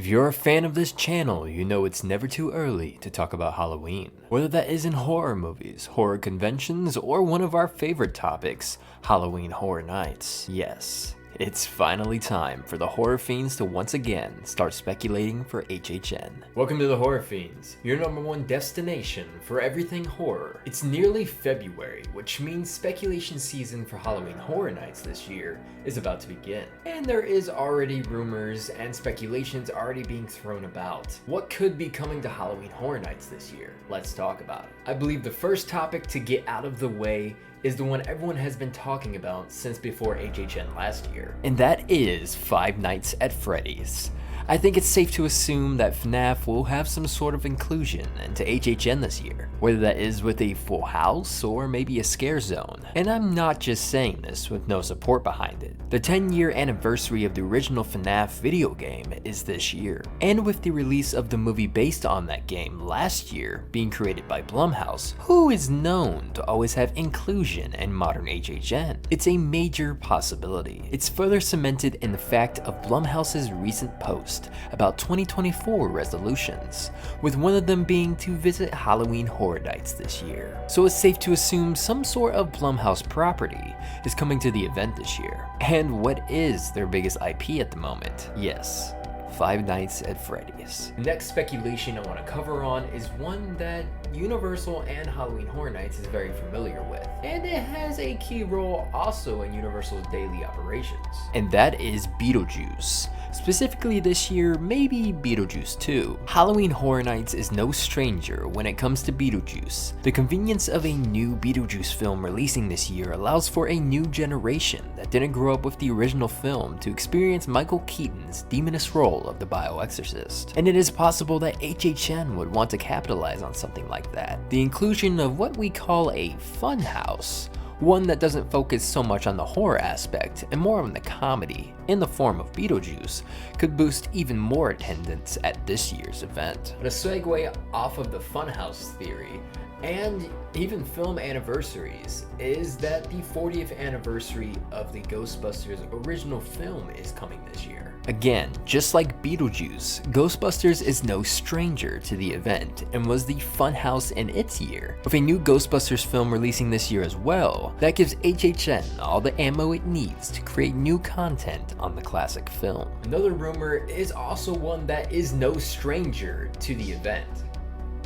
If you're a fan of this channel, you know it's never too early to talk about Halloween. Whether that is in horror movies, horror conventions, or one of our favorite topics, Halloween Horror Nights. Yes, it's finally time for the Horror Fiends to once again start speculating for HHN. Welcome to the Horror Fiends, your #1 destination for everything horror. It's nearly February, which means speculation season for Halloween Horror Nights this year is about to begin. And there is already rumors and speculations already being thrown about. What could be coming to Halloween Horror Nights this year? Let's talk about it. I believe the first topic to get out of the way is the one everyone has been talking about since before HHN last year. And that is Five Nights at Freddy's. I think it's safe to assume that FNAF will have some sort of inclusion into HHN this year, whether that is with a full house or maybe a scare zone. And I'm not just saying this with no support behind it. The 10-year anniversary of the original FNAF video game is this year, and with the release of the movie based on that game last year being created by Blumhouse, who is known to always have inclusion in modern HHN, it's a major possibility. It's further cemented in the fact of Blumhouse's recent post about 2024 resolutions, with one of them being to visit Halloween Horror Nights this year. So it's safe to assume some sort of Blumhouse property is coming to the event this year. And what is their biggest IP at the moment? Yes, Five Nights at Freddy's. The next speculation I want to cover on is one that Universal and Halloween Horror Nights is very familiar with, and it has a key role also in Universal's daily operations, and that is Beetlejuice. Specifically this year, maybe Beetlejuice 2. Halloween Horror Nights is no stranger when it comes to Beetlejuice. The convenience of a new Beetlejuice film releasing this year allows for a new generation that didn't grow up with the original film to experience Michael Keaton's demoness role of the bioexorcist. And it is possible that HHN would want to capitalize on something like that. The inclusion of what we call a fun house, one that doesn't focus so much on the horror aspect and more on the comedy in the form of Beetlejuice, could boost even more attendance at this year's event. But a segue off of the funhouse theory and even film anniversaries is that the 40th anniversary of the Ghostbusters original film is coming this year. Again, just like Beetlejuice, Ghostbusters is no stranger to the event and was the funhouse in its year. With a new Ghostbusters film releasing this year as well, that gives HHN all the ammo it needs to create new content on the classic film. Another rumor is also one that is no stranger to the event.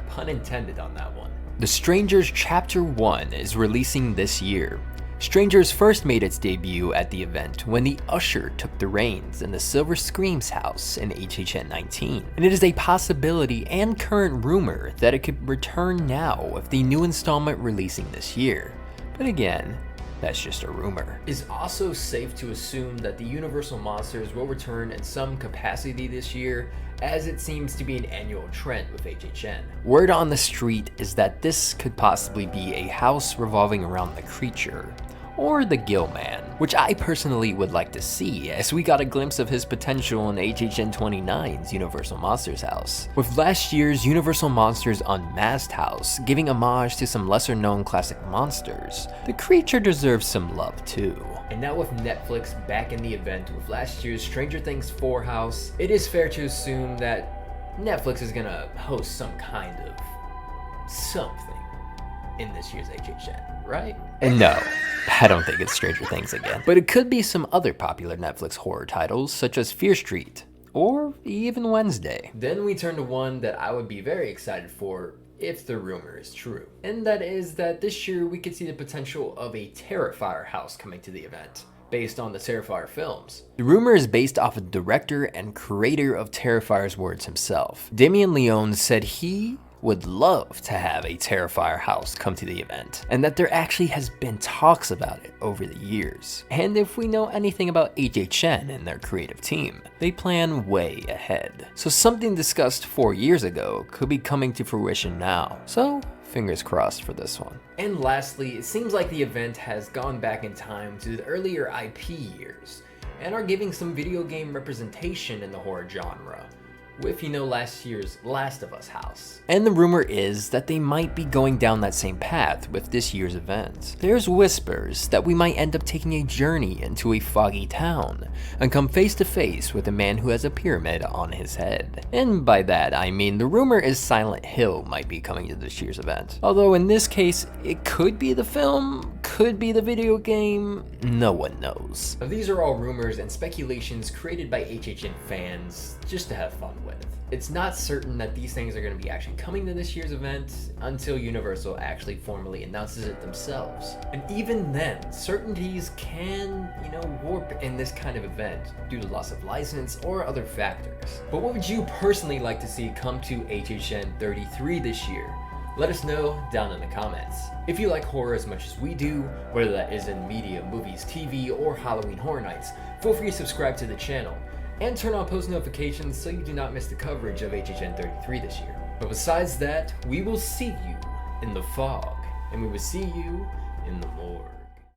Pun intended on that one. The Strangers Chapter 1 is releasing this year. Strangers first made its debut at the event when the Usher took the reins in the Silver Scream's house in HHN 19, and it is a possibility and current rumor that it could return now with the new installment releasing this year. But again, that's just a rumor. It's also safe to assume that the Universal Monsters will return in some capacity this year, as it seems to be an annual trend with HHN. Word on the street is that this could possibly be a house revolving around the creature, or the Gill Man, which I personally would like to see, as we got a glimpse of his potential in HHN 29's Universal Monsters house, with last year's Universal Monsters Unmasked house giving homage to some lesser known classic monsters. The creature deserves some love too. And now with Netflix back in the event with last year's Stranger Things 4 house, it is fair to assume that Netflix is gonna host some kind of something in this year's HHN, right? And no, I don't think it's Stranger Things again. But it could be some other popular Netflix horror titles such as Fear Street, or even Wednesday. Then we turn to one that I would be very excited for if the rumor is true. And that is that this year we could see the potential of a Terrifier house coming to the event, based on the Terrifier films. The rumor is based off of the director and creator of Terrifier's words himself. Damien Leone said he would love to have a Terrifier house come to the event, and that there actually has been talks about it over the years. And if we know anything about HHN and their creative team, they plan way ahead. So something discussed 4 years ago could be coming to fruition now. So fingers crossed for this one. And lastly, it seems like the event has gone back in time to the earlier IP years and are giving some video game representation in the horror genre. with, last year's Last of Us house. And the rumor is that they might be going down that same path with this year's event. There's whispers that we might end up taking a journey into a foggy town and come face to face with a man who has a pyramid on his head. And by that, I mean the rumor is Silent Hill might be coming to this year's event. Although in this case, it could be the film, could be the video game, no one knows. Now, these are all rumors and speculations created by HHN fans just to have fun with. It's not certain that these things are going to be actually coming to this year's event until Universal actually formally announces it themselves. And even then, certainties can, warp in this kind of event due to loss of license or other factors. But what would you personally like to see come to HHN 33 this year? Let us know down in the comments. If you like horror as much as we do, whether that is in media, movies, TV, or Halloween Horror Nights, feel free to subscribe to the channel and turn on post notifications so you do not miss the coverage of HHN 33 this year. But besides that, we will see you in the fog, and we will see you